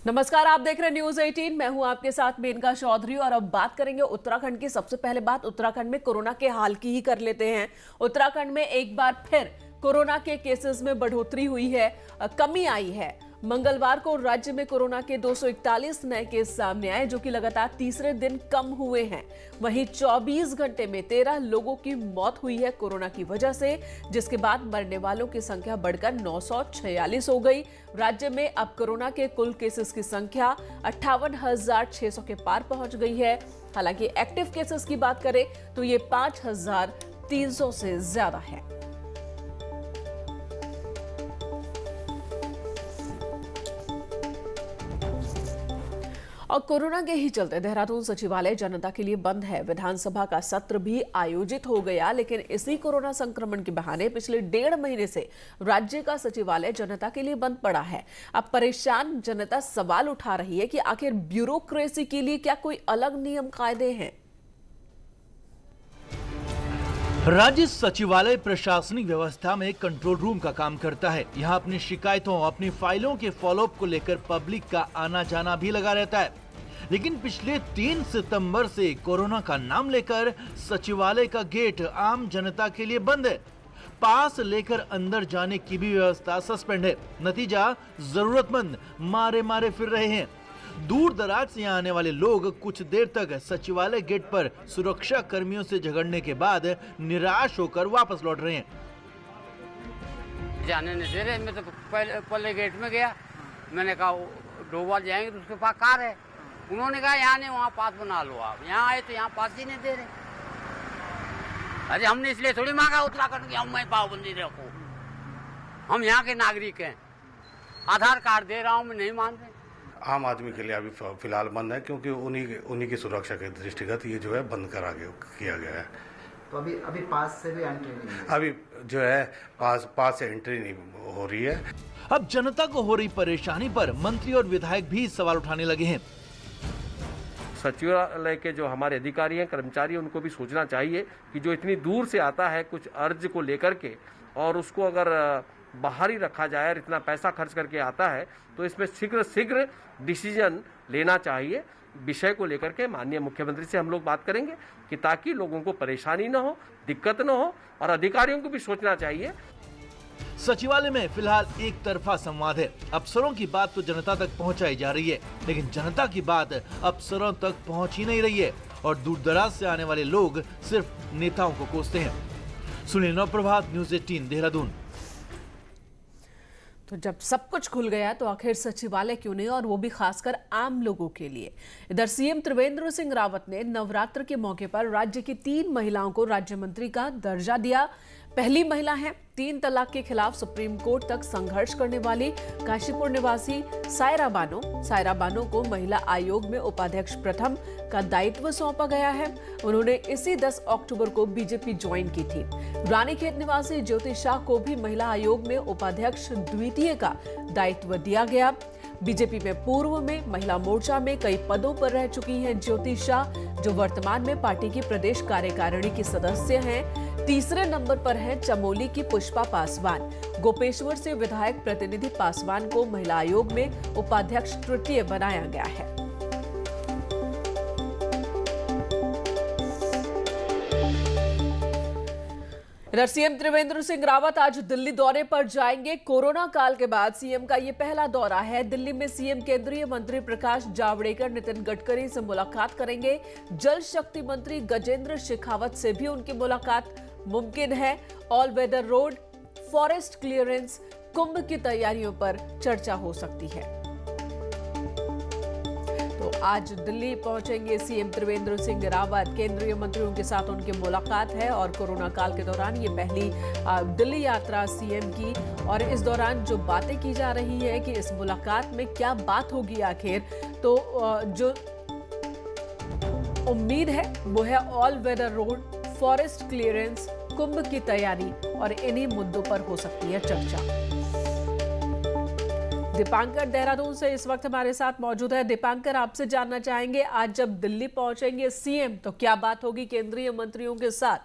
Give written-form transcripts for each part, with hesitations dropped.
नमस्कार, आप देख रहे हैं न्यूज 18। मैं हूं आपके साथ मेनका चौधरी और अब बात करेंगे उत्तराखंड की। सबसे पहले बात उत्तराखंड में कोरोना के हाल की ही कर लेते हैं। उत्तराखंड में एक बार फिर कोरोना के केसेस में बढ़ोतरी हुई है, कमी आई है। मंगलवार को राज्य में कोरोना के 241 नए केस सामने आए, जो कि लगातार तीसरे दिन कम हुए हैं। वहीं 24 घंटे में 13 लोगों की मौत हुई है कोरोना की वजह से, जिसके बाद मरने वालों की संख्या बढ़कर 946 हो गई। राज्य में अब कोरोना के कुल केसेस की संख्या 58,600 के पार पहुंच गई है। हालांकि एक्टिव केसेस की बात करें तो ये 5,300 से ज्यादा है। और कोरोना के ही चलते देहरादून सचिवालय जनता के लिए बंद है। विधानसभा का सत्र भी आयोजित हो गया, लेकिन इसी कोरोना संक्रमण के बहाने पिछले 1.5 महीने से राज्य का सचिवालय जनता के लिए बंद पड़ा है। अब परेशान जनता सवाल उठा रही है कि आखिर ब्यूरोक्रेसी के लिए क्या कोई अलग नियम कायदे हैं। राज्य सचिवालय प्रशासनिक व्यवस्था में कंट्रोल रूम का काम करता है। यहाँ अपनी शिकायतों, अपनी फाइलों के फॉलोअप को लेकर पब्लिक का आना जाना भी लगा रहता है। लेकिन पिछले 3 सितंबर से कोरोना का नाम लेकर सचिवालय का गेट आम जनता के लिए बंद है। पास लेकर अंदर जाने की भी व्यवस्था सस्पेंड है। नतीजा, जरूरतमंद मारे मारे फिर रहे हैं। दूर दराज से यहाँ आने वाले लोग कुछ देर तक सचिवालय गेट पर सुरक्षा कर्मियों से झगड़ने के बाद निराश होकर वापस लौट रहे हैं। जाने नहीं दे रहे। मैं तो पहले गेट में गया, मैंने कहा डोबा जाएंगे तो उसके पास कार है। उन्होंने कहा यहाँ नहीं, वहाँ पास बना लो। आप यहाँ आए तो यहाँ पास ही नहीं दे रहे। अरे हमने इसलिए थोड़ी मांगा उत्तराखंड की हम पाबंदी रखो। हम यहाँ के नागरिक हैं, आधार कार्ड दे रहा हूँ, मैं नहीं मान रहे। आम आदमी के लिए अभी फिलहाल बंद है, क्योंकि उन्हीं की सुरक्षा के दृष्टिगत ये जो है बंद किया गया है। तो अभी पास से भी एंट्री नहीं है। अभी जो है पास से एंट्री नहीं हो रही है। अब जनता को हो रही परेशानी पर मंत्री और विधायक भी सवाल उठाने लगे हैं। सचिवालय के जो हमारे अधिकारी हैं, कर्मचारी हैं, उनको भी सोचना चाहिए कि जो इतनी दूर से आता है कुछ अर्ज को लेकर के, और उसको अगर बाहर ही रखा जाए और इतना पैसा खर्च करके आता है, तो इसमें शीघ्र डिसीजन लेना चाहिए। विषय को लेकर के माननीय मुख्यमंत्री से हम लोग बात करेंगे कि ताकि लोगों को परेशानी न हो, दिक्कत न हो, और अधिकारियों को भी सोचना चाहिए। सचिवालय में फिलहाल एक तरफा संवाद है। अफसरों की बात तो जनता तक पहुंचाई जा रही है, लेकिन जनता की बात अफसरों तक पहुंच ही नहीं रही है और दूर दराज से आने वाले लोग सिर्फ नेताओं को कोसते हैं। सुनील नवप्रभात, न्यूज 18 देहरादून। तो जब सब कुछ खुल गया तो आखिर सचिवालय क्यों नहीं, और वो भी खासकर आम लोगों के लिए। इधर सीएम त्रिवेंद्र सिंह रावत ने नवरात्र के मौके पर राज्य की 3 महिलाओं को राज्य मंत्री का दर्जा दिया। पहली महिला है 3 तलाक के खिलाफ सुप्रीम कोर्ट तक संघर्ष करने वाली काशीपुर निवासी सायरा बानो को महिला आयोग में उपाध्यक्ष प्रथम का दायित्व सौंपा गया है। उन्होंने इसी 10 अक्टूबर को बीजेपी ज्वाइन की थी। रानीखेत निवासी ज्योति शाह को भी महिला आयोग में उपाध्यक्ष द्वितीय का दायित्व दिया गया। बीजेपी में पूर्व में महिला मोर्चा में कई पदों पर रह चुकी हैं ज्योति शाह, जो वर्तमान में पार्टी की प्रदेश कार्यकारिणी की सदस्य हैं। तीसरे नंबर पर है चमोली की पुष्पा पासवान। गोपेश्वर से विधायक प्रतिनिधि पासवान को महिला आयोग में उपाध्यक्ष तृतीय बनाया गया है। इधर सीएम त्रिवेंद्र सिंह रावत आज दिल्ली दौरे पर जाएंगे। कोरोना काल के बाद सीएम का ये पहला दौरा है। दिल्ली में सीएम केंद्रीय मंत्री प्रकाश जावड़ेकर, नितिन गडकरी से मुलाकात करेंगे। जल शक्ति मंत्री गजेंद्र शेखावत से भी उनकी मुलाकात मुमकिन है। All weather road, forest clearance, Kumbh की तैयारियों पर चर्चा हो सकती है। तो आज दिल्ली पहुंचेंगे सीएम त्रिवेंद्र सिंह रावत। केंद्रीय मंत्रियों के साथ उनकी मुलाकात है और कोरोना काल के दौरान ये पहली दिल्ली यात्रा सीएम की। और इस दौरान जो बातें की जा रही है कि इस मुलाकात में क्या बात होगी आखिर, तो जो उम्मीद है वो है all weather road, forest clearance, Kumbh की तैयारी, और इन्हीं मुद्दों पर हो सकती है चर्चा। दीपांकर देहरादून से इस वक्त हमारे साथ मौजूद है। दीपांकर, आपसे जानना चाहेंगे, आज जब दिल्ली पहुंचेंगे सीएम तो क्या बात होगी केंद्रीय मंत्रियों के साथ?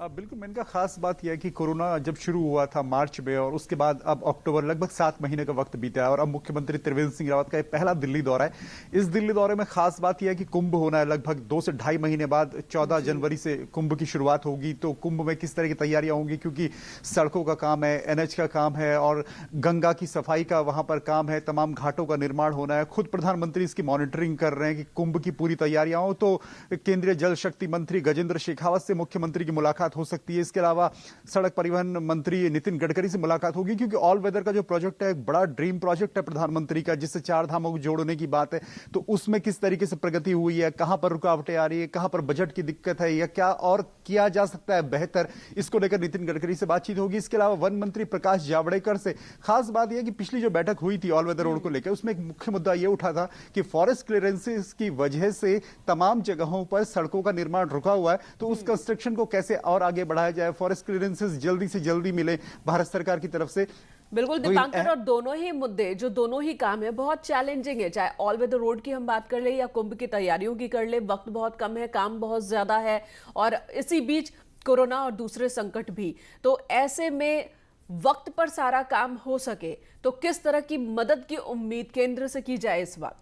बिल्कुल, मेनका खास बात यह है कि कोरोना जब शुरू हुआ था मार्च में और उसके बाद अब अक्टूबर, लगभग 7 महीने का वक्त बीता है और अब मुख्यमंत्री त्रिवेंद्र सिंह रावत का ये पहला दिल्ली दौरा है। इस दिल्ली दौरे में खास बात यह है कि कुंभ होना है, लगभग 2 से ढाई महीने बाद 14 जनवरी से कुंभ की शुरुआत होगी। तो कुंभ में किस तरह की तैयारियां होंगी, क्योंकि सड़कों का काम है, NH का काम है और गंगा की सफाई का वहां पर काम है, तमाम घाटों का निर्माण होना है। खुद प्रधानमंत्री इसकी मॉनिटरिंग कर रहे हैं कि कुंभ की पूरी तैयारियां हो। तो केंद्रीय जल शक्ति मंत्री गजेंद्र शेखावत से मुख्यमंत्री की मुलाकात हो सकती है। इसके अलावा सड़क परिवहन मंत्री नितिन गडकरी से मुलाकात होगी, क्योंकि ऑल वेदर का जो प्रोजेक्ट है एक बड़ा ड्रीम प्रोजेक्ट है प्रधानमंत्री का, जिससे 4 धामों को जोड़ने की बात है। तो उसमें किस तरीके से प्रगति हुई है, कहां पर रुकावटें आ रही है, कहां पर बजट की दिक्कत है या क्या और किया जा सकता है बेहतर, इसको लेकर नितिन गडकरी से बातचीत होगी। इसके अलावा वन मंत्री प्रकाश जावड़ेकर से खास बात यह कि पिछली जो बैठक हुई थी ऑल वेदर रोड को लेकर, उसमें एक मुख्य मुद्दा यह उठा था कि फॉरेस्ट क्लियरेंसेस की वजह से तमाम जगहों पर सड़कों का निर्माण रुका हुआ है। तो उस कंस्ट्रक्शन को कैसे और आगे बढ़ाया जाए, फॉरेस्ट क्लियरेंसेस जल्दी से जल्दी मिले भारत सरकार की तरफ से। बिल्कुल दीपांकर, और दोनों ही मुद्दे, जो दोनों ही काम है, बहुत चैलेंजिंग है। चाहे ऑल वेदर रोड की हम बात कर ले या कुंभ की तैयारियों की कर ले, वक्त बहुत कम है, काम बहुत ज्यादा है और इसी बीच कोरोना और दूसरे संकट भी। तो ऐसे में वक्त पर सारा काम हो सके तो किस तरह की मदद की उम्मीद केंद्र से की जाए इस वक्त?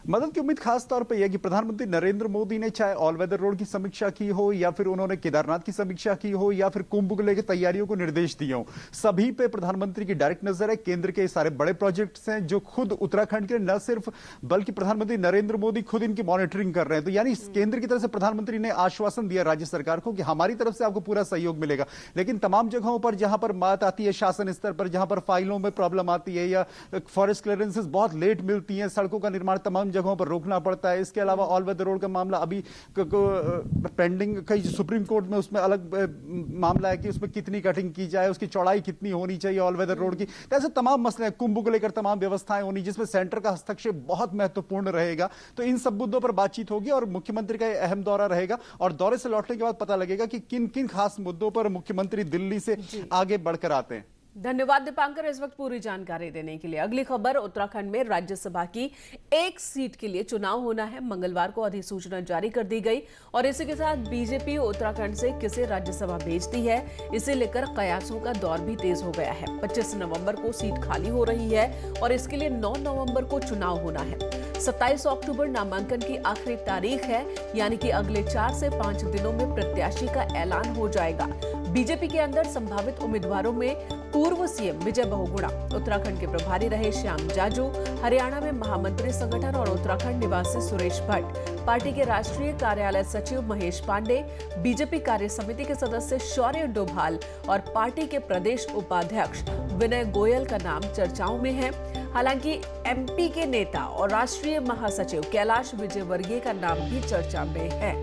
मदद की उम्मीद खास तौर पे यह कि प्रधानमंत्री नरेंद्र मोदी ने चाहे ऑल वेदर रोड की समीक्षा की हो या फिर उन्होंने केदारनाथ की समीक्षा की हो या फिर कुंभ को लेकर तैयारियों को निर्देश दिए हो, सभी पे प्रधानमंत्री की डायरेक्ट नजर है। केंद्र के सारे बड़े प्रोजेक्ट्स हैं जो खुद उत्तराखंड के न सिर्फ बल्कि प्रधानमंत्री नरेंद्र मोदी खुद इनकी मॉनिटरिंग कर रहे हैं। तो यानी केंद्र की तरफ से प्रधानमंत्री ने आश्वासन दिया राज्य सरकार को कि हमारी तरफ से आपको पूरा सहयोग मिलेगा, लेकिन तमाम जगहों पर जहां पर बात आती है शासन स्तर पर, जहां पर फाइलों में प्रॉब्लम आती है या फॉरेस्ट क्लियरेंसेस बहुत लेट मिलती है, सड़कों का निर्माण तमाम जगहों पर रोकना पड़ता है। इसके अलावा ऑल वेदर रोड का मामला अभी पेंडिंग, कई सुप्रीम कोर्ट में उसमें अलग मामला है कि उसमें कितनी कटिंग की जाए, उसकी चौड़ाई कितनी होनी चाहिए ऑल वेदर रोड की। तो ऐसे तमाम मसले हैं, कुंभ को लेकर तमाम व्यवस्थाएं होनी जिसमें सेंटर का हस्तक्षेप बहुत महत्वपूर्ण रहेगा। तो इन सब मुद्दों पर बातचीत होगी और मुख्यमंत्री का अहम दौरा रहेगा और दौरे से लौटने के बाद पता लगेगा कि किन किन खास मुद्दों पर मुख्यमंत्री दिल्ली से आगे बढ़कर आते हैं। धन्यवाद दीपांकर इस वक्त पूरी जानकारी देने के लिए। अगली खबर, उत्तराखंड में राज्यसभा की 1 सीट के लिए चुनाव होना है। मंगलवार को अधिसूचना जारी कर दी गई और इसी के साथ बीजेपी उत्तराखंड से किसे राज्यसभा भेजती है, इसे लेकर कयासों का दौर भी तेज हो गया है। 25 नवंबर को सीट खाली हो रही है और इसके लिए 9 नवंबर को चुनाव होना है। 27 अक्टूबर नामांकन की आखिरी तारीख है, यानी कि अगले 4 से 5 दिनों में प्रत्याशी का ऐलान हो जाएगा। बीजेपी के अंदर संभावित उम्मीदवारों में पूर्व सीएम विजय बहुगुणा, उत्तराखंड के प्रभारी रहे श्याम जाजू, हरियाणा में महामंत्री संगठन और उत्तराखंड निवासी सुरेश भट्ट, पार्टी के राष्ट्रीय कार्यालय सचिव महेश पांडे, बीजेपी कार्य समिति के सदस्य शौर्य डोभाल और पार्टी के प्रदेश उपाध्यक्ष विनय गोयल का नाम चर्चाओं में है। हालांकि एमपी के नेता और राष्ट्रीय महासचिव कैलाश विजयवर्गीय का नाम भी चर्चा में है।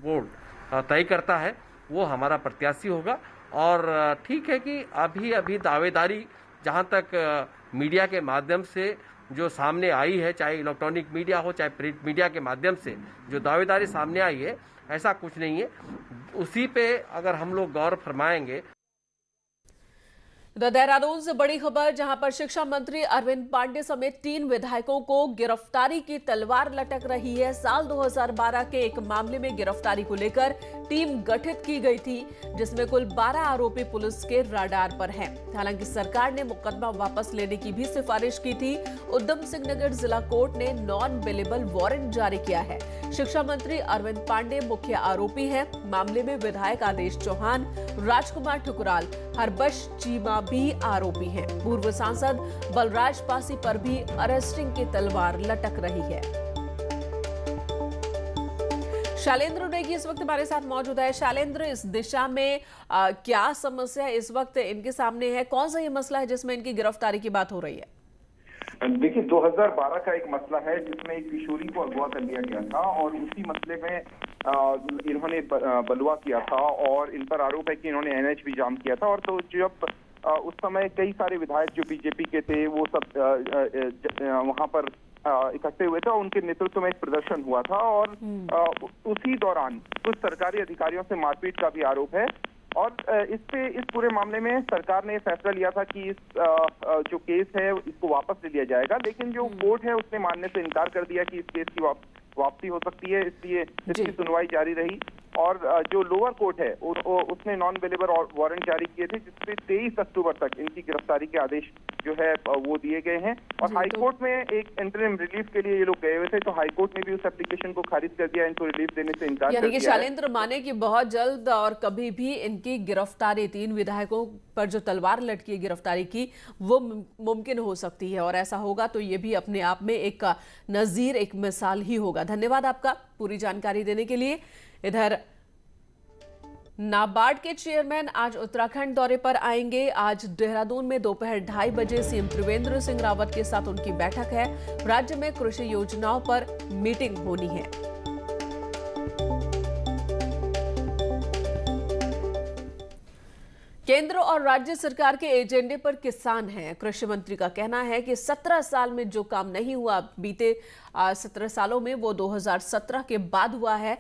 बोर्ड तय करता है वो हमारा प्रत्याशी होगा और ठीक है कि अभी दावेदारी जहां तक मीडिया के माध्यम से जो सामने आई है, चाहे इलेक्ट्रॉनिक मीडिया हो चाहे प्रिंट मीडिया के माध्यम से जो दावेदारी सामने आई है, ऐसा कुछ नहीं है। उसी पे अगर हम लोग गौर फरमाएंगे। देहरादून से बड़ी खबर, जहां पर शिक्षा मंत्री अरविंद पांडे समेत 3 विधायकों को गिरफ्तारी की तलवार लटक रही है। साल 2012 के एक मामले में गिरफ्तारी को लेकर टीम गठित की गई थी, जिसमें कुल 12 आरोपी पुलिस के रडार पर हैं। हालांकि सरकार ने मुकदमा वापस लेने की भी सिफारिश की थी। उधम सिंह नगर जिला कोर्ट ने नॉन बेलेबल वारंट जारी किया है। शिक्षा मंत्री अरविंद पांडे मुख्य आरोपी हैं। मामले में विधायक आदेश चौहान, राजकुमार ठुकराल, हरबश चीमा भी आरोपी हैं। पूर्व सांसद बलराज पासी पर भी अरेस्टिंग की तलवार लटक रही है। शैलेंद्र नेगी इस वक्त हमारे साथ मौजूद है। शैलेंद्र, इस दिशा में क्या समस्या इस वक्त इनके सामने है? कौन सा ये मसला है जिसमें इनकी गिरफ्तारी की बात हो रही है? देखिए, 2012 का एक मसला है जिसमें एक किशोरी को अगवा कर लिया गया था और उसी मसले में इन्होंने बलवा किया था और इन पर आरोप है कि इन्होंने NH भी जाम किया था। और तो जब उस समय कई सारे विधायक जो बीजेपी के थे वो सब वहां पर इकट्ठे हुए थे और उनके नेतृत्व में एक प्रदर्शन हुआ था और उसी दौरान कुछ सरकारी अधिकारियों से मारपीट का भी आरोप है। और इस पूरे मामले में सरकार ने फैसला लिया था कि इस जो केस है इसको वापस ले लिया जाएगा, लेकिन जो कोर्ट है उसने मानने से इनकार कर दिया कि इस केस की वापसी हो सकती है, इसलिए इसकी सुनवाई जारी रही। और जो लोअर कोर्ट है उसने नॉन अवेलेबल वारंट जारी किए थे, जिससे 23 अक्टूबर तक इनकी गिरफ्तारी के आदेश जो है वो दिए गए हैं। और हाई कोर्ट में एक इंटरिम रिलीफ के लिए ये लोग गए हुए थे, तो हाई कोर्ट ने भी उस एप्लीकेशन को खारिज कर दिया, इनको रिलीफ देने से इनकार कर दिया। यानी कि शैलेंद्र माने कि बहुत जल्द और कभी भी इनकी गिरफ्तारी, 3 विधायकों पर जो तलवार लटकी गिरफ्तारी की, वो मुमकिन हो सकती है। और ऐसा होगा तो ये भी अपने आप में एक नजीर, एक मिसाल ही होगा। धन्यवाद आपका पूरी जानकारी देने के लिए। इधर नाबार्ड के चेयरमैन आज उत्तराखंड दौरे पर आएंगे। आज देहरादून में दोपहर 2:30 बजे सीएम त्रिवेंद्र सिंह रावत के साथ उनकी बैठक है। राज्य में कृषि योजनाओं पर मीटिंग होनी है। केंद्र और राज्य सरकार के एजेंडे पर किसान हैं। कृषि मंत्री का कहना है कि 17 साल में जो काम नहीं हुआ बीते 17 सालों में, वो 2017 के बाद हुआ है।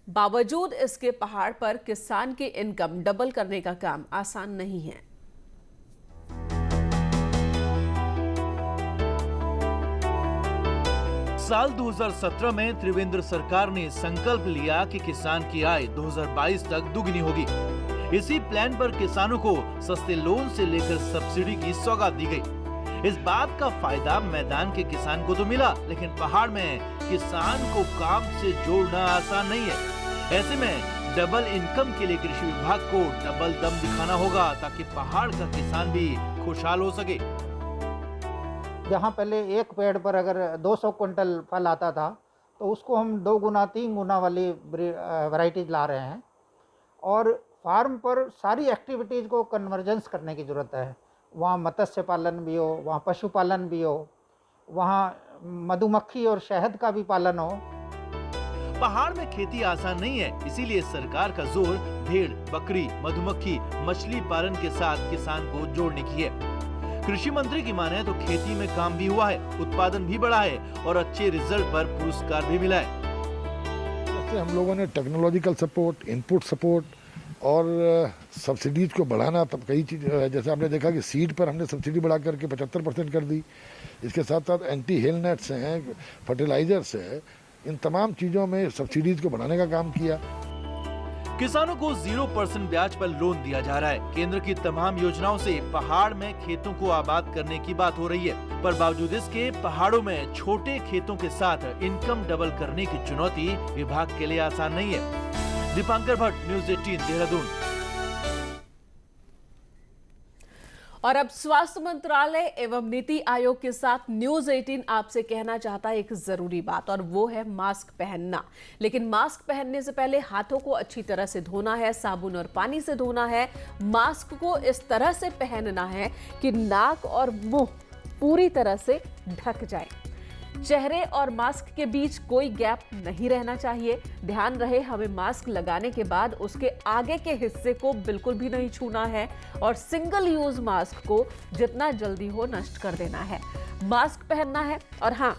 बावजूद इसके पहाड़ पर किसान की इनकम डबल करने का काम आसान नहीं है। साल 2017 में त्रिवेंद्र सरकार ने संकल्प लिया कि किसान की आय 2022 तक दुगनी होगी। इसी प्लान पर किसानों को सस्ते लोन से लेकर सब्सिडी की सौगात दी गई। इस बात का फायदा मैदान के किसान को तो मिला, लेकिन पहाड़ में किसान को काम से जोड़ना आसान नहीं है। ऐसे में डबल इनकम के लिए कृषि विभाग को डबल दम दिखाना होगा, ताकि पहाड़ का किसान भी खुशहाल हो सके। जहाँ पहले एक पेड़ पर अगर 200 क्विंटल फल आता था, तो उसको हम 2 गुना 3 गुना वाली वैरायटीज ला रहे हैं। और फार्म पर सारी एक्टिविटीज़ को कन्वर्जेंस करने की ज़रूरत है। वहाँ मत्स्य पालन भी हो, वहाँ पशुपालन भी हो, वहाँ मधुमक्खी और शहद का भी पालन हो। पहाड़ में खेती आसान नहीं है, इसीलिए सरकार का जोर भेड़, बकरी, मधुमक्खी, मछली पालन के साथ किसान को जोड़ने की है। कृषि मंत्री की माने तो खेती में काम भी हुआ है, उत्पादन भी बढ़ा है और अच्छे रिजल्ट पर पुरस्कार भी मिला है। जैसे हम लोगों ने टेक्नोलॉजिकल सपोर्ट, इनपुट सपोर्ट और सब्सिडीज को बढ़ाना, तब कई चीज, जैसे आपने देखा कि सीड पर हमने सब्सिडी बढ़ा करके 75% कर दी। इसके साथ साथ एंटी हेल नेट्स हैं, फर्टिलाइजर्स है, इन तमाम चीजों में सब्सिडीज को बढ़ाने का काम किया। किसानों को 0% ब्याज पर लोन दिया जा रहा है। केंद्र की तमाम योजनाओं से पहाड़ में खेतों को आबाद करने की बात हो रही है, पर बावजूद इसके पहाड़ों में छोटे खेतों के साथ इनकम डबल करने की चुनौती विभाग के लिए आसान नहीं है। दीपांकर भट्ट, न्यूज़ 18 देहरादून। और अब स्वास्थ्य मंत्रालय एवं नीति आयोग के साथ न्यूज़ 18 आपसे कहना चाहता है एक जरूरी बात, और वो है मास्क पहनना। लेकिन मास्क पहनने से पहले हाथों को अच्छी तरह से धोना है, साबुन और पानी से धोना है। मास्क को इस तरह से पहनना है कि नाक और मुंह पूरी तरह से ढक जाए। चेहरे और मास्क के बीच कोई गैप नहीं रहना चाहिए। ध्यान रहे, हमें मास्क लगाने के बाद उसके आगे के हिस्से को बिल्कुल भी नहीं छूना है और सिंगल यूज मास्क को जितना जल्दी हो नष्ट कर देना है। मास्क पहनना है और हाँ,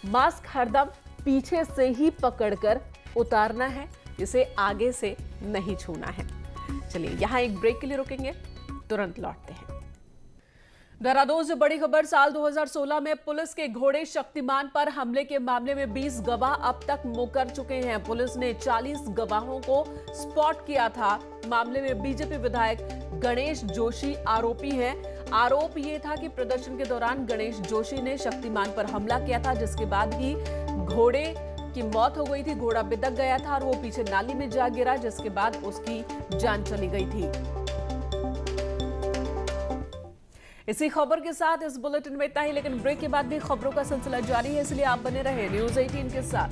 मास्क हरदम पीछे से ही पकड़कर उतारना है, इसे आगे से नहीं छूना है। चलिए यहाँ एक ब्रेक के लिए रुकेंगे, तुरंत लौटते हैं। देहरादून से बड़ी खबर। साल 2016 में पुलिस के घोड़े शक्तिमान पर हमले के मामले में 20 गवाह अब तक मुकर चुके हैं। पुलिस ने 40 गवाहों को स्पॉट किया था। मामले में बीजेपी विधायक गणेश जोशी आरोपी हैं। आरोप ये था कि प्रदर्शन के दौरान गणेश जोशी ने शक्तिमान पर हमला किया था, जिसके बाद ही घोड़े की मौत हो गई थी। घोड़ा बिदक गया था और वो पीछे नाली में जा गिरा, जिसके बाद उसकी जान चली गई थी। इसी खबर के साथ इस बुलेटिन में इतना ही, लेकिन ब्रेक के बाद भी खबरों का सिलसिला जारी है, इसलिए आप बने रहे न्यूज़ 18 के साथ।